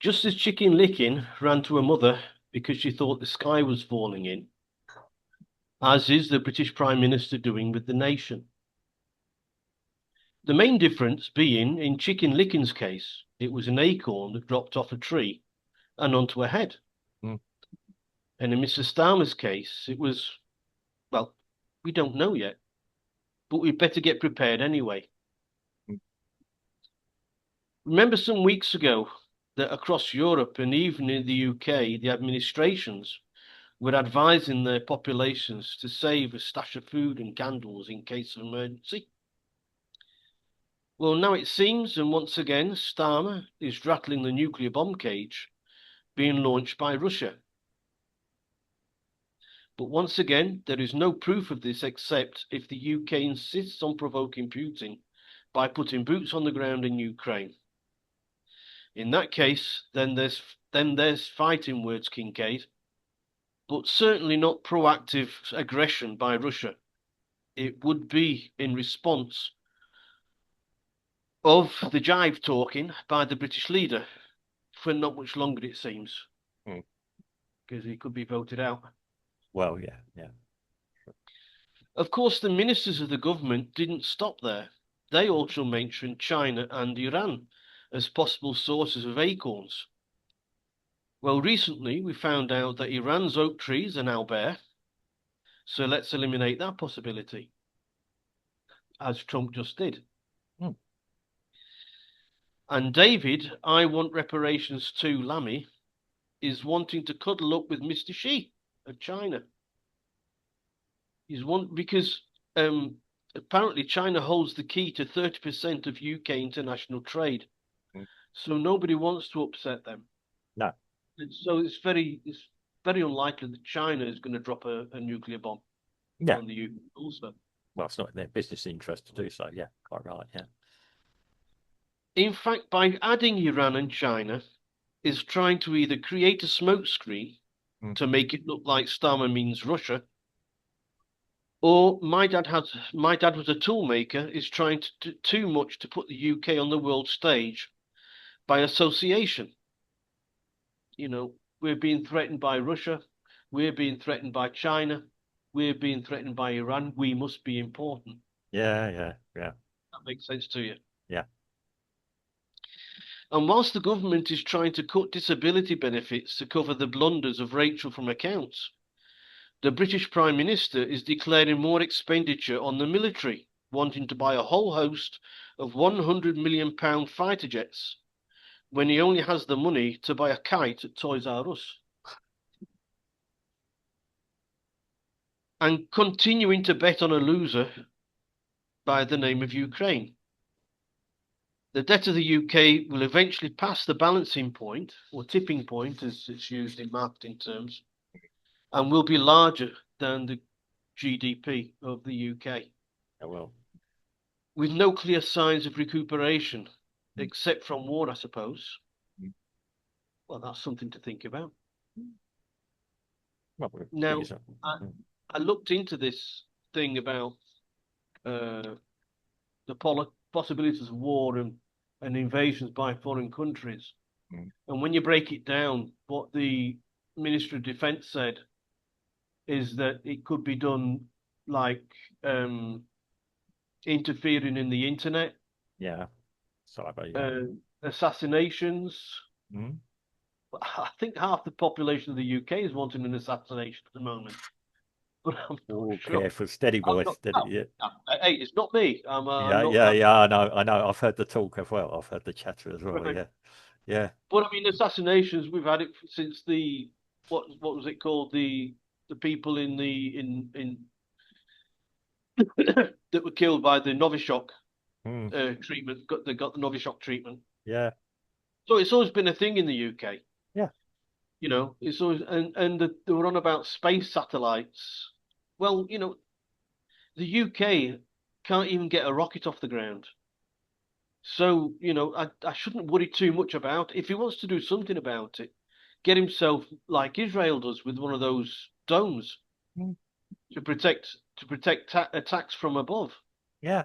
Just as Chicken Licken ran to her mother because she thought the sky was falling in, as is the British Prime Minister doing with the nation. The main difference being, in Chicken Licken's case, it was an acorn that dropped off a tree and onto her head. Mm. And in Mr. Starmer's case, it was, well, we don't know yet, but we'd better get prepared anyway. Mm. Remember some weeks ago that across Europe and even in the UK, the administrations were advising their populations to save a stash of food and candles in case of emergency? Well, now it seems, and once again, Starmer is rattling the nuclear bomb cage being launched by Russia. But once again, there is no proof of this except if the UK insists on provoking Putin by putting boots on the ground in Ukraine. In that case, then there's fighting words, Kincaid, but certainly not proactive aggression by Russia. It would be in response of the jive talking by the British leader for not much longer, it seems, Mm. because he could be voted out. Well, yeah, yeah. Of course, the ministers of the government didn't stop there. They also mentioned China and Iran as possible sources of acorns. Well, recently we found out that Iran's oak trees are now bare, so let's eliminate that possibility, as Trump just did. Mm. And David, I want reparations too, Lammy, is wanting to cuddle up with Mr. Xi of China. He's because apparently China holds the key to 30% of UK international trade. Mm. So nobody wants to upset them. No. And so it's very unlikely that China is going to drop a nuclear bomb Yeah. on the UK also. Well, it's not in their business interest to do so. Yeah, quite right. Yeah. In fact, by adding Iran and China, is trying to either create a smokescreen Mm. to make it look like Starmer means Russia, or my dad was a toolmaker, is trying to do too much to put the UK on the world stage by association. You know, we're being threatened by Russia, we're being threatened by China, we're being threatened by Iran. We must be important. Yeah, yeah, yeah, That makes sense to you. yeah. And whilst the government is trying to cut disability benefits to cover the blunders of Rachel from accounts, the British Prime Minister is declaring more expenditure on the military, wanting to buy a whole host of £100 million fighter jets when he only has the money to buy a kite at Toys R Us. And continuing to bet on a loser by the name of Ukraine. The debt of the UK will eventually pass the balancing point, or tipping point as it's used in marketing terms, and will be larger than the GDP of the UK, Yeah, well, with no clear signs of recuperation, except from war, I suppose. mm. Well, that's something to think about. Well, Now, because, I, I looked into this thing about uh, the possibilities of war and invasions by foreign countries. mm. And when you break it down, what the Ministry of Defence said is that it could be done like interfering in the internet, Yeah. Cyber, yeah. uh, assassinations. Mm. I think half the population of the UK is wanting an assassination at the moment, but I'm not Oh, sure. careful, steady I'm boy, not. steady. No, Yeah, no, hey, it's not me. I'm yeah, not. yeah, yeah. I know. I've heard the talk as well. I've heard the chatter as well. Right. Yeah, yeah. But I mean, assassinations. We've had it since the what was it called? The people in the in that were killed by the Novichok Mm. treatment. They got the Novichok treatment. Yeah, So it's always been a thing in the UK. yeah. You know, it's always they were on about space satellites. Well, you know, the UK can't even get a rocket off the ground. So, you know, I shouldn't worry too much about it. If he wants to do something about it, get himself like Israel does with one of those domes Mm. to protect attacks from above. Yeah.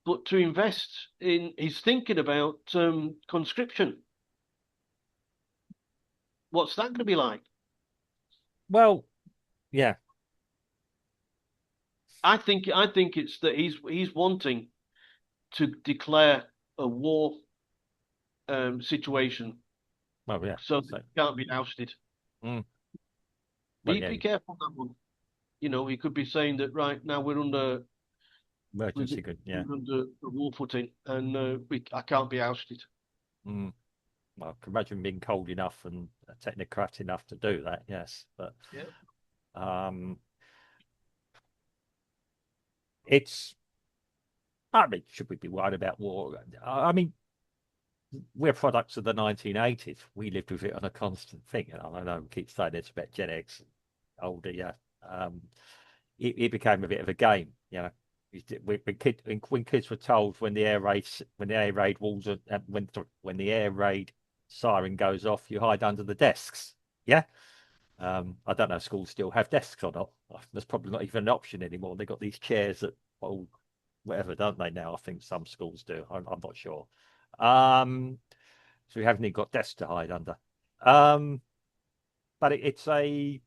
But to invest in, he's thinking about conscription. What's that going to be like? Well, yeah, I think it's that he's wanting to declare a war situation well, yeah. so that So, he can't be ousted. mm, well, Be yeah, be careful on that one. You know, he could be saying that right now emergency good, yeah. we're under a war footing and I can't be ousted. Mm. Well, I can imagine being cold enough and a technocrat enough to do that, yes. But Yeah. um, it's, I mean, should we be worried about war? I mean, we're products of the 1980s. We lived with it on a constant thing. And I know we keep saying it's about Gen X, older, yeah. Um, it became a bit of a game, you know. When kids were told when the air raid walls are, when the air raid siren goes off, you hide under the desks. Yeah. I don't know if schools still have desks or not. There's probably not even an option anymore. They've got these chairs that hold whatever, don't they now? I think some schools do. I'm not sure. Um, so we haven't even got desks to hide under. Um, but it's a,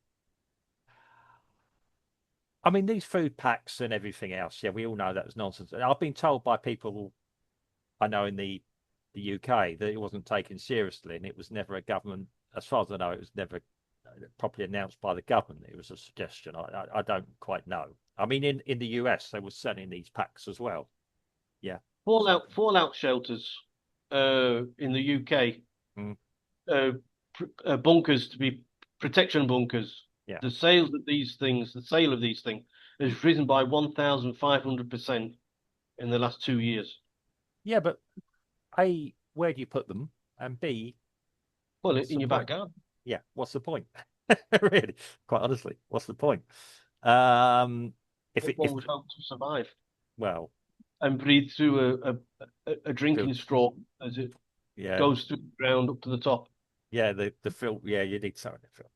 I mean, these food packs and everything else. Yeah, we all know that was nonsense. I've been told by people I know in the UK that it wasn't taken seriously, and it was never a government. As far as I know, it was never properly announced by the government. It was a suggestion. I don't quite know. I mean, in the US, they were selling these packs as well. Yeah. So Fallout shelters in the UK, mm, uh, bunkers to be protection bunkers. yeah, The sale of these things mm. has risen by 1,500% in the last 2 years. Yeah, but A, where do you put them? And B, Well, what's in the your back point? garden, Yeah, what's the point? Really, quite honestly, what's the point? Um, if one would hope to survive well, and breathe through a fil- drinking straw as it yeah, goes through the ground up to the top. yeah, the film, yeah, you need something to film.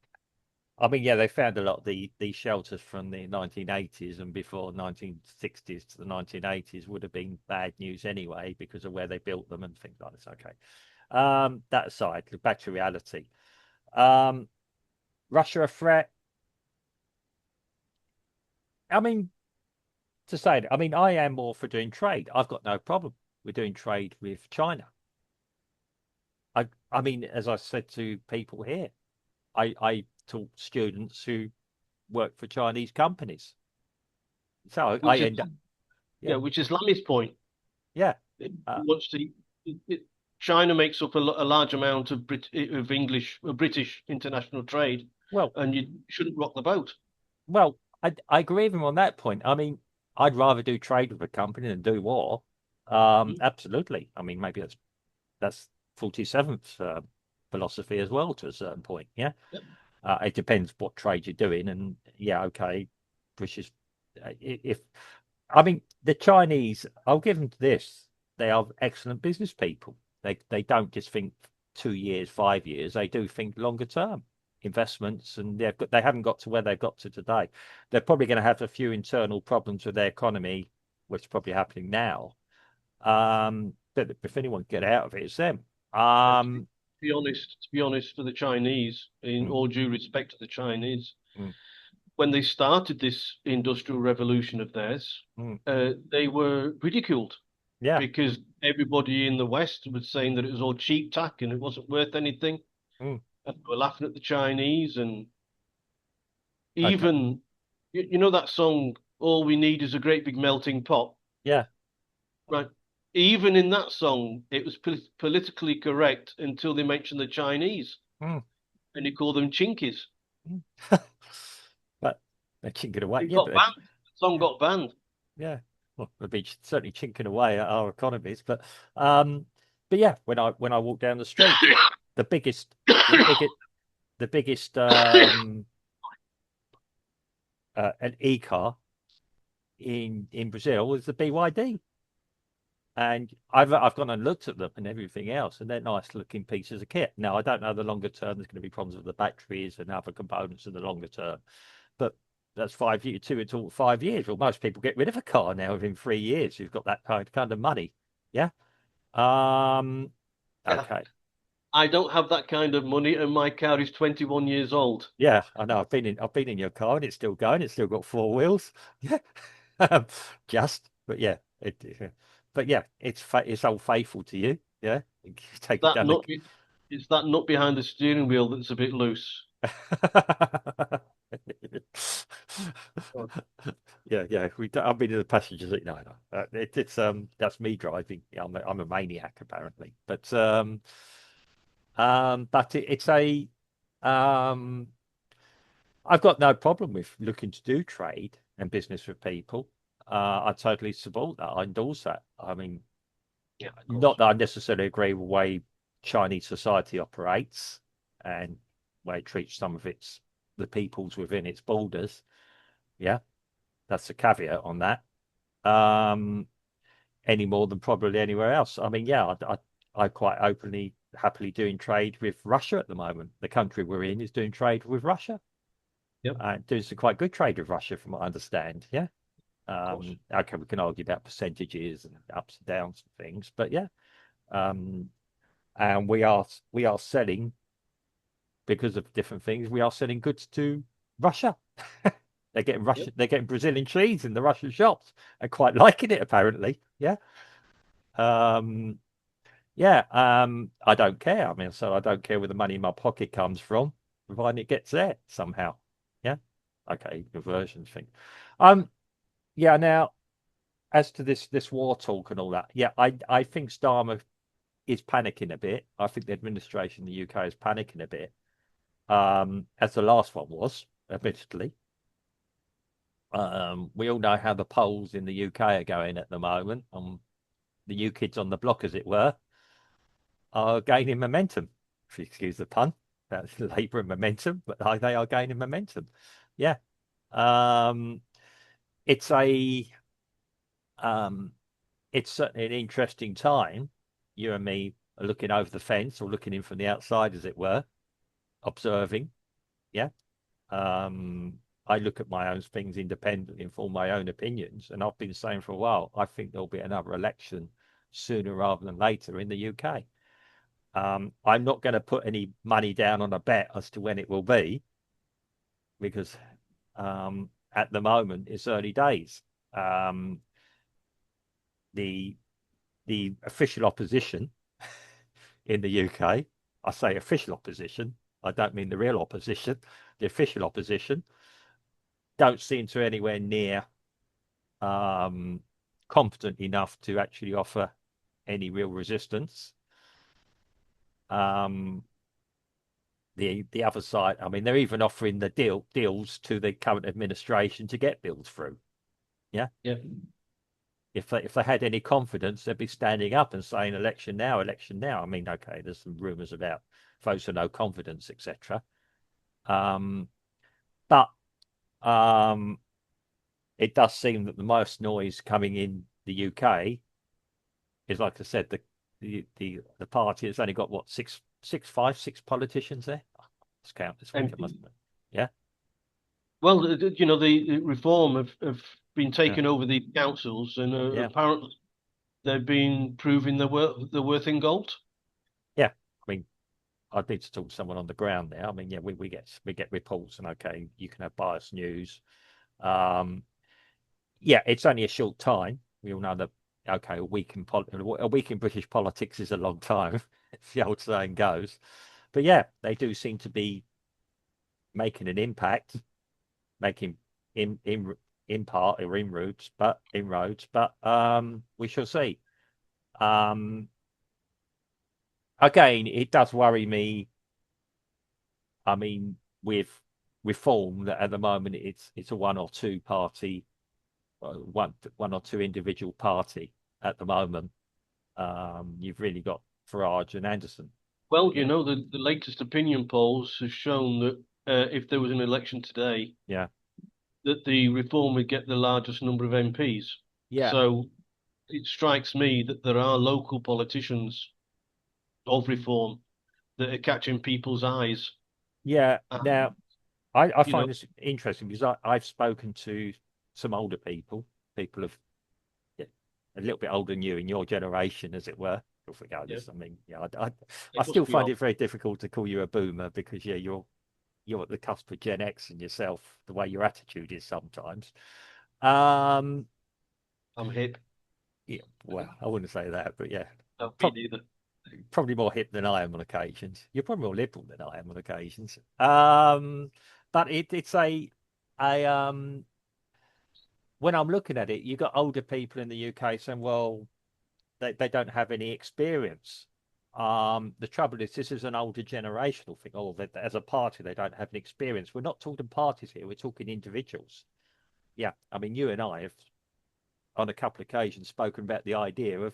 I mean, yeah, they found a lot of these shelters from the 1980s and before 1960s to the 1980s would have been bad news anyway because of where they built them and things like this. Okay. That aside, back to reality. Um, Russia a threat? I mean, to say it, I mean, I am more for doing trade. I've got no problem with doing trade with China. I mean, as I said to people here, I taught students who work for Chinese companies. So I Which is end up, yeah, yeah, which is Lammy's point. yeah. It Uh, wants to. China makes up a large amount of British international trade, well, and you shouldn't rock the boat. Well, I agree with him on that point. I mean, I'd rather do trade with a company than do war. Absolutely. I mean, maybe that's 47th philosophy as well to a certain point. Yeah. Yep. It depends what trade you're doing, and yeah, okay, British. If I mean the Chinese, I'll give them this. They are excellent business people. They don't just think 2 years, 5 years. They do think longer term investments, and they haven't got to where they've got to today. They're probably going to have a few internal problems with their economy, which is probably happening now. But if anyone get out of it, it's them. And Um, to be honest, for the Chinese, in mm, all due respect to the Chinese, mm, when they started this industrial revolution of theirs, mm. they were ridiculed Yeah. because everybody in the West was saying that it was all cheap tack and it wasn't worth anything. Mm. And they were laughing at the Chinese, and Okay. even you know that song, "All We Need Is a Great Big Melting Pot," Yeah. right? Even in that song, it was politically correct until they mentioned the Chinese, Mm. and they call them chinkies. Mm. But they're chinking away. It Yeah, got but banned. The song got banned. yeah, well, they'll be certainly chinking away at our economies. Um, but yeah, when I walk down the street, the biggest, the biggest, the biggest an e-car in Brazil is the BYD. And I've gone and looked at them and everything else, and they're nice looking pieces of kit. Now I don't know the longer term. There's going to be problems with the batteries and other components in the longer term, but that's 5 years, 5 years. Well, most people get rid of a car now within 3 years. You've got that kind of money. Yeah. Um. Yeah. Okay. I don't have that kind of money, and my car is 21 years old. Yeah, I know. I've been in your car and it's still going. It's still got four wheels. Yeah. Um, but yeah, but yeah, it's old faithful to you. Yeah. You take it That down the nut, it's that nut behind the steering wheel that's a bit loose. Oh, Yeah, yeah. I've been in the passenger seat. No, no. It's that's me driving. Yeah, I'm a maniac apparently. But it's a um I've got no problem with looking to do trade and business with people. I totally support that. I endorse that. I mean, yeah, of not course. that I necessarily agree with the way Chinese society operates and way it treats some of the peoples within its borders. Yeah, that's a caveat on that. Um, any more than probably anywhere else. I mean, yeah, I quite openly, happily doing trade with Russia at the moment. The country we're in is doing trade with Russia. Yep, of Doing some quite good trade with Russia, from what I understand. Yeah. course. Okay, we can argue about percentages and ups and downs and things, but yeah. Um, and we are selling because of different things. We are selling goods to Russia. Yep. They're getting Brazilian cheese in the Russian shops and quite liking it apparently. Yeah. Um, yeah. I don't care. I mean, so I don't care where the money in my pocket comes from, providing it gets there somehow. Yeah. Okay, conversion thing. Um, yeah. Now, as to this war talk and all that, yeah, I think Starmer is panicking a bit. I think the administration in the UK is panicking a bit, as the last one was, admittedly. We all know how the polls in the UK are going at the moment. The new kids on the block, as it were, are gaining momentum. If you excuse the pun, that's Labour and momentum, but they are gaining momentum. Yeah, um, it's a um, it's certainly an interesting time. You and me are looking over the fence or looking in from the outside, as it were, observing. Yeah. I look at my own things independently and form my own opinions. And I've been saying for a while, I think there'll be another election sooner rather than later in the UK. I'm not going to put any money down on a bet as to when it will be because at the moment it's early days. Um, the the official opposition in the UK, I say official opposition, I don't mean the real opposition, the official opposition don't seem to anywhere near um, confident enough to actually offer any real resistance. Um, the other side, I mean, they're even offering the deals to the current administration to get bills through. Yeah, Yeah. if they had any confidence, they'd be standing up and saying election now, election now. I mean, okay, there's some rumours about votes of no confidence, etc. Um, but um, it does seem that the most noise coming in the UK is, like I said, the party has only got what, six politicians there. Let's count this week, I must MP. admit. Yeah, Well, the reform have been yeah, taking over the councils, and yeah, apparently they've been proving their worth in gold. yeah. I mean, I'd need to talk to someone on the ground there. I mean, yeah, we get reports, and okay, you can have biased news. Um, yeah, it's only a short time. We all know that. Okay, a week in British politics is a long time, as the old saying goes. But yeah, they do seem to be making an impact, making in part or inroads, but we shall see. Um, Again, it does worry me. I mean, with reform, that at the moment it's a one or two party, one or two individual party at the moment. You've really got Farage and Anderson. Well, Yeah, the latest opinion polls have shown that if there was an election today, yeah, that the reform would get the largest number of MPs. yeah, So it strikes me that there are local politicians of reform that are catching people's eyes. yeah. Now, And, I you know, find this interesting because I've spoken to some older people of, yeah, a little bit older than you in your generation, as it were. Yeah, regardless. I mean, yeah, I it still must be find all. it very difficult to call you a boomer because yeah, you're at the cusp of Gen X and yourself, the way your attitude is sometimes. Um, I'm hip. yeah, well, I wouldn't say that, but yeah, No, me prob neither. probably more hip than I am on occasions. You're probably more liberal than I am on occasions. But it's a when I'm looking at it, you got older people in the UK saying, well, they don't have any experience. The trouble is, this is an older generational thing. Oh, that as a party, they don't have an experience. We're not talking parties here. We're talking individuals. Yeah, I mean, you and I have, on a couple of occasions, spoken about the idea of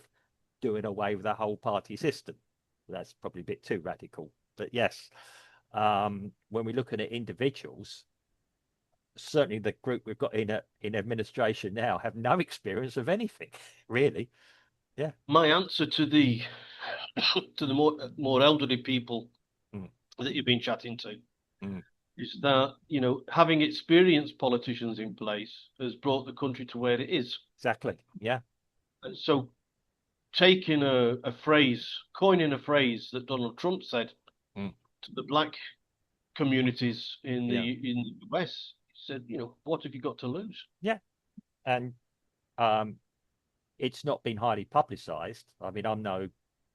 doing away with the whole party system. That's probably a bit too radical, but yes, when we're looking at individuals, certainly the group we've got in administration now have no experience of anything, really. Yeah. My answer to the to the more elderly people Mm, that you've been chatting to mm, is that, having experienced politicians in place has brought the country to where it is. exactly. Yeah. And so taking a phrase, coining a phrase that Donald Trump said Mm, to the black communities yeah. in the US, he said, what have you got to lose? Yeah. And um, it's not been highly publicized. I mean, I'm no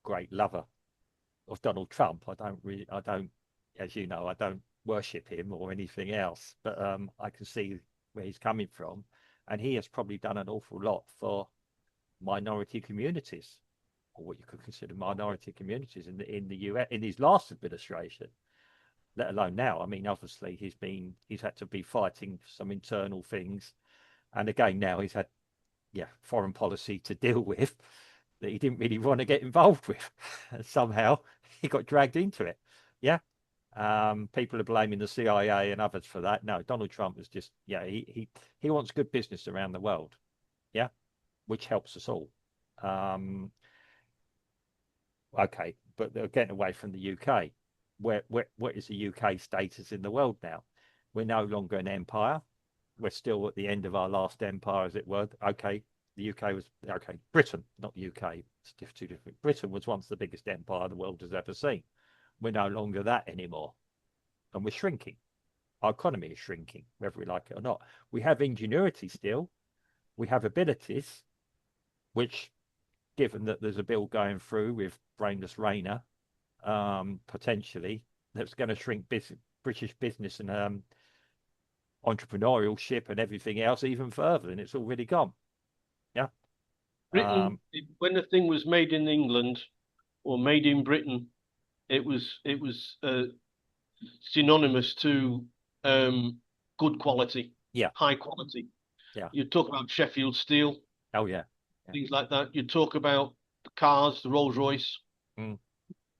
great lover of Donald Trump. I don't, as you know, I don't worship him or anything else, but I can see where he's coming from. And he has probably done an awful lot for minority communities, or what you could consider minority communities in the US in his last administration, let alone now. I mean, obviously he's had to be fighting some internal things. And again, now he's had foreign policy to deal with that he didn't really want to get involved with. And somehow he got dragged into it. Yeah. People are blaming the CIA and others for that. No, Donald Trump was just, he wants good business around the world. Yeah. Which helps us all. Um, okay. But they're getting away from the UK. What is the UK status in the world now? We're no longer an empire. We're still at the end of our last empire, as it were. Okay, the UK was okay. Britain, not UK. It's too different. Britain was once the biggest empire the world has ever seen. We're no longer that anymore, and we're shrinking. Our economy is shrinking, whether we like it or not. We have ingenuity still. We have abilities, which, given that there's a bill going through with brainless Rayner, potentially that's going to shrink British business and entrepreneurship and everything else even further, and it's already gone. Yeah. Britain, Um, when a thing was made in England or made in Britain, it was synonymous to good quality, yeah. high quality. Yeah. You talk about Sheffield Steel, Oh, yeah. Yeah. things like that. You talk about the cars, the Rolls Royce. Mm.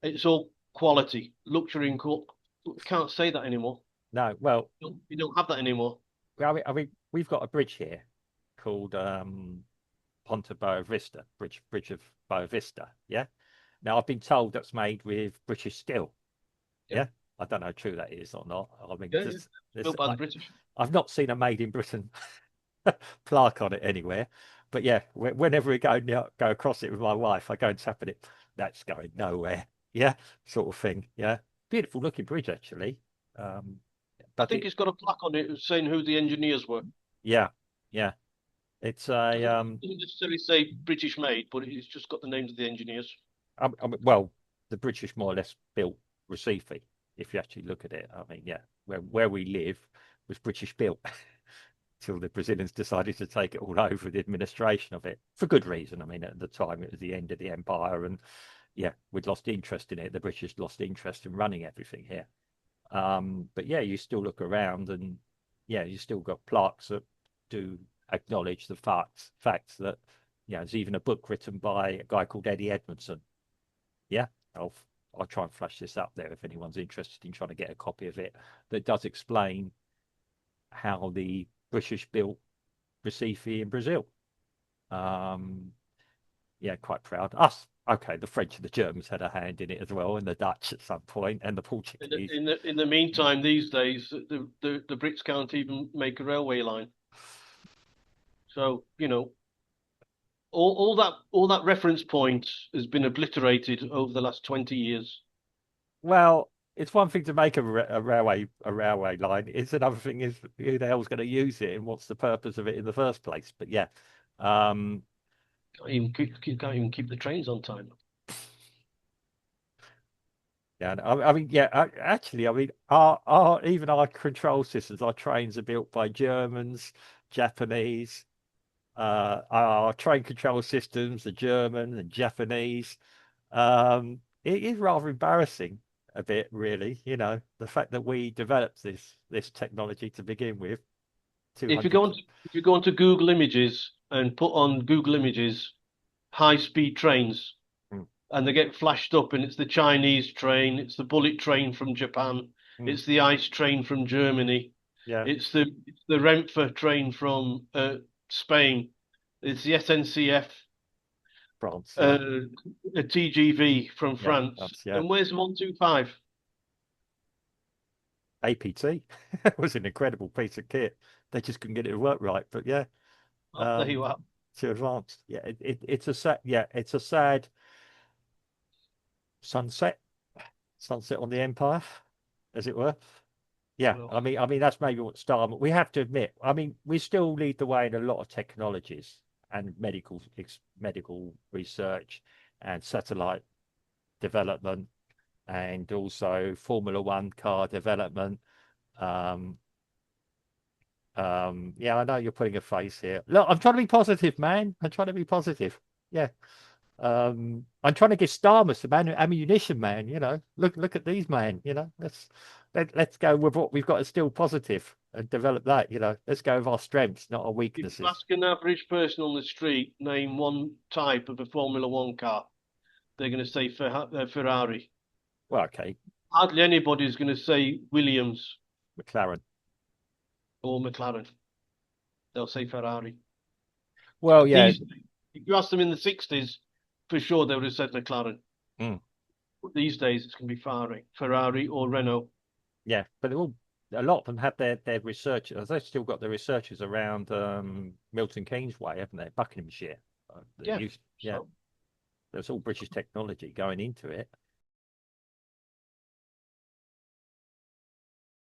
It's all quality, luxury and cool. We can't say that anymore. No, well, You don't have that anymore. I mean, we've got a bridge here called Ponte Boa Vista, Bridge of Boa Vista. Yeah. Now, I've been told that's made with British steel. Yeah, Yeah. I don't know how true that is or not. I mean, yeah, yeah. Built by the British. I've not seen a made in Britain plaque on it anywhere. But yeah, whenever we go across it with my wife, I go and tap at it. That's going nowhere. Yeah, sort of thing. Yeah, beautiful looking bridge actually. Um, I but think it, it's got a plaque on it saying who the engineers were. yeah, yeah, it's a Doesn't necessarily say British made, but it's just got the names of the engineers. well, the British more or less built Recife. If you actually look at it, I mean, yeah, where we live was British built. Till the Brazilians decided to take it all over the administration of it for good reason. I mean, at the time it was the end of the empire, and yeah, we'd lost interest in it. The British lost interest in running everything here. But yeah, you still look around, and yeah, you still got plaques that do acknowledge the facts that there's even a book written by a guy called Eddie Edmondson. Yeah, I'll I'll try and flash this up there if anyone's interested in trying to get a copy of it that does explain how the British built Recife in Brazil. Um, yeah, quite proud. Us, okay, the French and the Germans had a hand in it as well, and the Dutch at some point, and the In the, Portuguese. in the in the meantime, these days, the Brits can't even make a railway line. So, all that reference point has been obliterated over the last 20 years. Well, it's one thing to make a railway line. It's another thing is who the hell's going to use it and what's the purpose of it in the first place. But yeah, um, Can't even keep the trains on time. yeah. I mean, yeah. Actually, I mean, our even our control systems, our trains are built by Germans, Japanese. Our train control systems, the German and Japanese. It is rather embarrassing a bit, really. You know, the fact that we developed this technology to begin with, If you 200. go on if you go onto Google Images and put on Google Images high speed trains, Mm, and they get flashed up, and it's the Chinese train, it's the bullet train from Japan, mm, it's the ice train from Germany, yeah, it's the Renfe train from Spain, it's the SNCF, France, yeah, uh, a TGV from yeah, France. that's yeah. And where's 125? APT was an incredible piece of kit. They just couldn't get it to work right. But yeah, Oh, there you um, are. too advanced. Yeah, it's a sad, yeah, it's a sad sunset, sunset on the empire, as it were. Yeah, Well, I mean that's maybe what Starmer. We have to admit. I mean, we still lead the way in a lot of technologies and medical research and satellite development, and also Formula One car development. Um, yeah, I know you're putting a face here. Look, I'm trying to be positive, man. I'm trying to be positive. Yeah. I'm trying to give Starmer some ammunition, man. You know, look at these, man. You know, let's go with what we've got is still positive and develop that. You know, let's go with our strengths, not our if you weaknesses. ask an average person on the street, name one type of a Formula One car, they're going to say Ferrari. Well, okay, Hardly anybody's going to say Williams McLaren. or McLaren. They'll say Ferrari. Well, yeah, These, if you ask them in the 60s, for sure they would have said McLaren. mm, But these days it's going to be Ferrari or Renault. yeah, but a lot of them have their researchers. They've still got their researchers around Milton Keynes way, haven't they? Buckinghamshire. That Yeah. used, yeah, So there's all British technology going into it.